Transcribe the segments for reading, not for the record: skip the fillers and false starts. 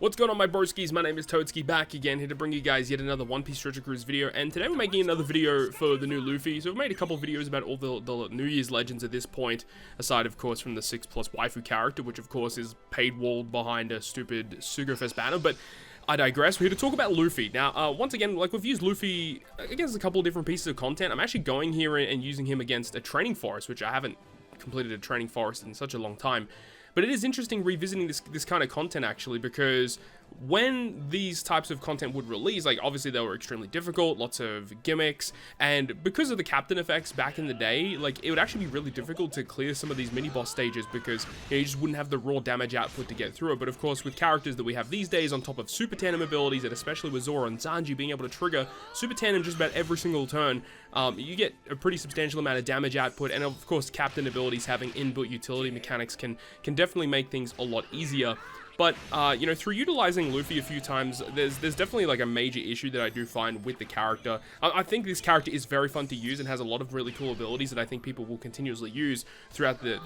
What's going on, my broskiis? My name is Toadski, back again, here to bring you guys yet another One Piece Treasure Cruise video, and today we're making another video for the new Luffy. So we've made a couple videos about all the New Year's legends at this point, aside of course from the 6+ waifu character, which of course is paid walled behind a stupid Sugofest banner, but I digress. We're here to talk about Luffy. Now, once again, like, we've used Luffy against a couple of different pieces of content. I'm actually going here and using him against a training forest, which I haven't completed a training forest in such a long time. But it is interesting revisiting this kind of content, actually, because when these types of content would release, like, obviously they were extremely difficult, lots of gimmicks, and because of the captain effects back in the day, like, it would actually be really difficult to clear some of these mini-boss stages because, you know, you just wouldn't have the raw damage output to get through it. But of course, with characters that we have these days, on top of super tandem abilities, and especially with Zoro and Sanji being able to trigger super tandem just about every single turn, you get a pretty substantial amount of damage output, and of course, captain abilities having inbuilt utility mechanics can definitely make things a lot easier. But, you know, through utilizing Luffy a few times, there's definitely, like, a major issue that I do find with the character. I think this character is very fun to use and has a lot of really cool abilities that I think people will continuously use throughout the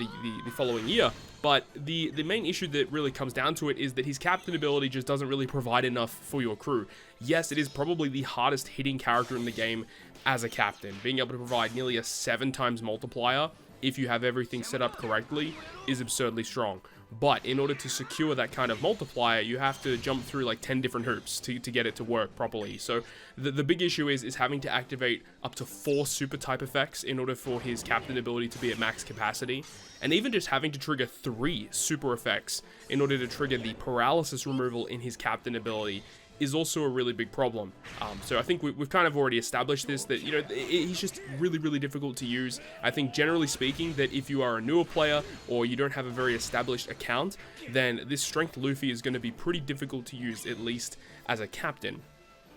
following year. But the main issue that really comes down to it is that his captain ability just doesn't really provide enough for your crew. Yes, it is probably the hardest hitting character in the game as a captain. Being able to provide nearly a 7x multiplier, if you have everything set up correctly, is absurdly strong. But in order to secure that kind of multiplier, you have to jump through like 10 different hoops to get it to work properly. So the big issue is having to activate up to 4 super type effects in order for his captain ability to be at max capacity. And even just having to trigger 3 super effects in order to trigger the paralysis removal in his captain ability is also a really big problem. So I think we've kind of already established this, that, you know, he's just really difficult to use. I think generally speaking that if you are a newer player or you don't have a very established account, then this strength Luffy is going to be pretty difficult to use, at least as a captain.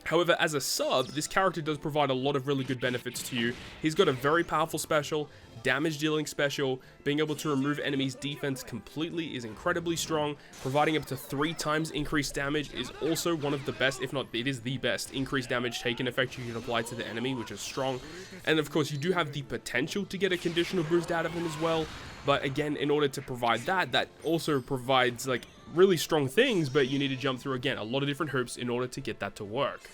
However, as a sub, this character does provide a lot of really good benefits to you. He's got a very powerful special, damage dealing special. Being able to remove enemies' defense completely is incredibly strong. Providing up to 3x increased damage is also one of the best, if not it is the best, increased damage taken effect you can apply to the enemy, which is strong. And of course, you do have the potential to get a conditional boost out of him as well. But again, in order to provide that also provides like really strong things, but you need to jump through, again, a lot of different hoops in order to get that to work.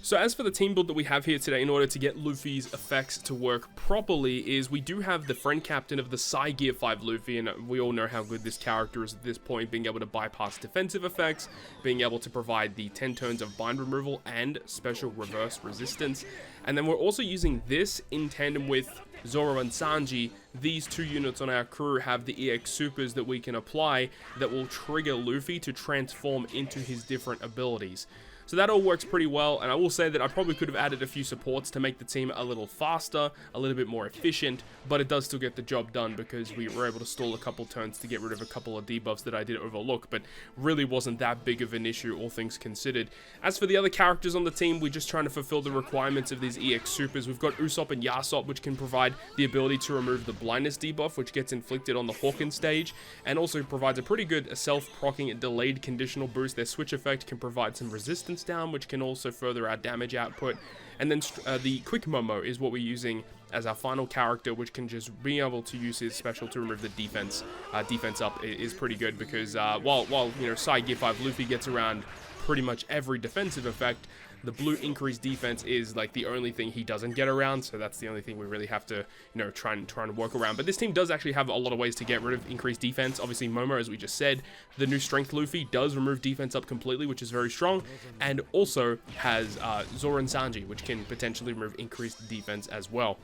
So as for the team build that we have here today, in order to get Luffy's effects to work properly, is we do have the friend captain of the Psy Gear 5 Luffy, and we all know how good this character is at this point, being able to bypass defensive effects, being able to provide the 10 turns of bind removal and special reverse resistance. And then we're also using this in tandem with Zoro and Sanji. These 2 units on our crew have the EX supers that we can apply that will trigger Luffy to transform into his different abilities. So that all works pretty well, and I will say that I probably could have added a few supports to make the team a little faster, a little bit more efficient, but it does still get the job done because we were able to stall a couple turns to get rid of a couple of debuffs that I did overlook, but really wasn't that big of an issue, all things considered. As for the other characters on the team, we're just trying to fulfill the requirements of these EX supers. We've got Usopp and Yasop, which can provide the ability to remove the blindness debuff, which gets inflicted on the Hawkins stage, and also provides a pretty good self-proccing delayed conditional boost. Their switch effect can provide some resistance down, which can also further our damage output. And then the Quick Momo is what we're using as our final character, which can just be able to use his special to remove the defense. Defense up is pretty good because while you know, Psy Gear 5 Luffy gets around pretty much every defensive effect, the blue increased defense is like the only thing he doesn't get around, so that's the only thing we really have to, you know, try and work around. But this team does actually have a lot of ways to get rid of increased defense. Obviously, Momo, as we just said, the new strength Luffy does remove defense up completely, which is very strong, and also has Zoro and Sanji, which can potentially remove increased defense as well.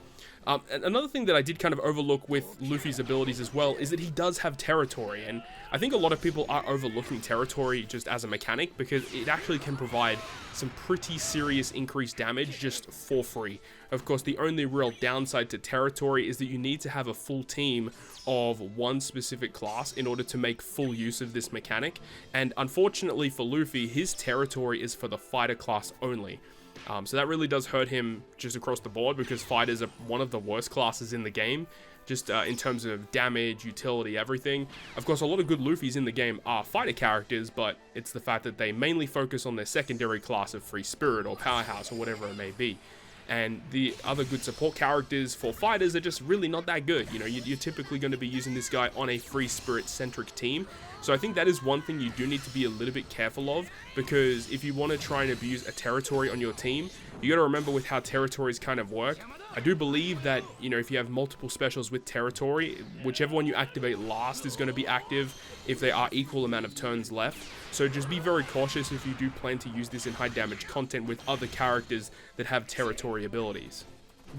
And another thing that I did kind of overlook with Luffy's abilities as well is that he does have territory, and I think a lot of people are overlooking territory just as a mechanic because it actually can provide some pretty serious increased damage just for free. Of course, the only real downside to territory is that you need to have a full team of one specific class in order to make full use of this mechanic, and unfortunately for Luffy, his territory is for the fighter class only. So that really does hurt him just across the board because fighters are one of the worst classes in the game, just in terms of damage, utility, everything. Of course, a lot of good Luffys in the game are fighter characters, but it's the fact that they mainly focus on their secondary class of Free Spirit or Powerhouse or whatever it may be. And the other good support characters for fighters are just really not that good. You know, you're typically going to be using this guy on a Free Spirit centric team, So I think that is one thing you do need to be a little bit careful of, because if you want to try and abuse a territory on your team, you got to remember with how territories kind of work. I do believe that, you know, if you have multiple specials with territory, whichever one you activate last is going to be active if there are equal amount of turns left. So just be very cautious if you do plan to use this in high damage content with other characters that have territory abilities.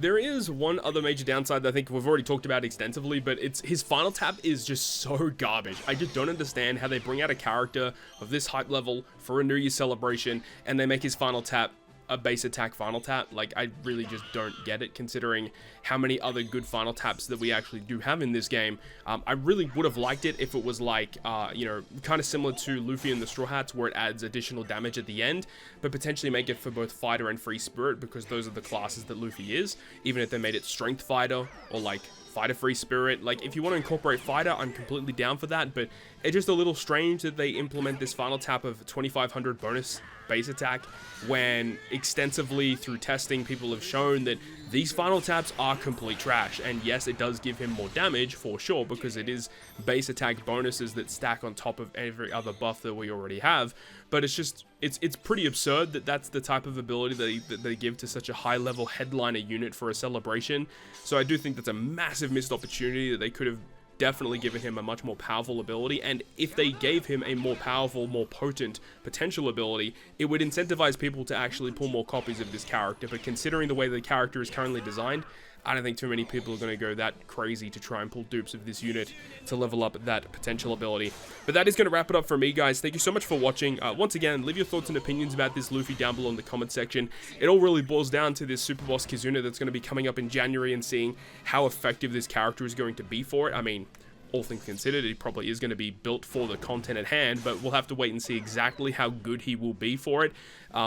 There is one other major downside that I think we've already talked about extensively, but it's his final tap is just so garbage. I just don't understand how they bring out a character of this hype level for a New Year's celebration and they make his final tap a base attack final tap. Like, I really just don't get it, considering how many other good final taps that we actually do have in this game. I really would have liked it if it was like, you know, kind of similar to Luffy and the Straw Hats, where it adds additional damage at the end, but potentially make it for both Fighter and Free Spirit, because those are the classes that Luffy is, even if they made it Strength Fighter or like Fighter Free Spirit. Like, if you want to incorporate Fighter, I'm completely down for that, but it's just a little strange that they implement this final tap of 2500 bonus base attack when extensively through testing people have shown that these final taps are complete trash. And yes, it does give him more damage for sure, because it is base attack bonuses that stack on top of every other buff that we already have, but it's just, it's pretty absurd that that's the type of ability that they give to such a high level headliner unit for a celebration. So I do think that's a massive missed opportunity, that they could have definitely given him a much more powerful ability. And if they gave him a more powerful, more potent potential ability, it would incentivize people to actually pull more copies of this character. But considering the way the character is currently designed, I don't think too many people are going to go that crazy to try and pull dupes of this unit to level up that potential ability. But that is going to wrap it up for me, guys. Thank you so much for watching. Once again, leave your thoughts and opinions about this Luffy down below in the comment section. It all really boils down to this Super Boss Kizuna that's going to be coming up in January, and seeing how effective this character is going to be for it. I mean, all things considered, it probably is going to be built for the content at hand, but we'll have to wait and see exactly how good he will be for it,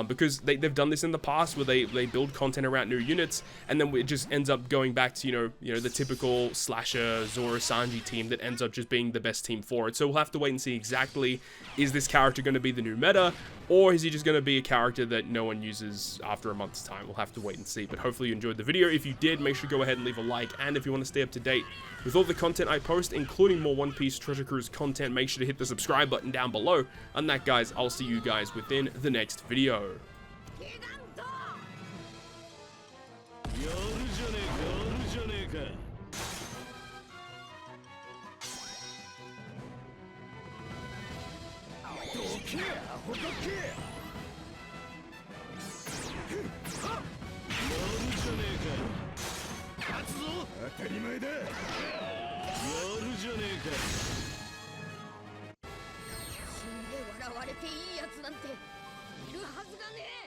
because they've done this in the past where they build content around new units, and then it just ends up going back to, you know, the typical slasher Zoro Sanji team that ends up just being the best team for it. So we'll have to wait and see exactly, is this character going to be the new meta, or is he just going to be a character that no one uses after a month's time? We'll have to wait and see, but hopefully you enjoyed the video. If you did, make sure to go ahead and leave a like, and if you want to stay up to date with all the content I post, including more One Piece Treasure Cruise content, make sure to hit the subscribe button down below. And that, guys, I'll see you guys within the next video.笑われていいやつなんているはずがねえ。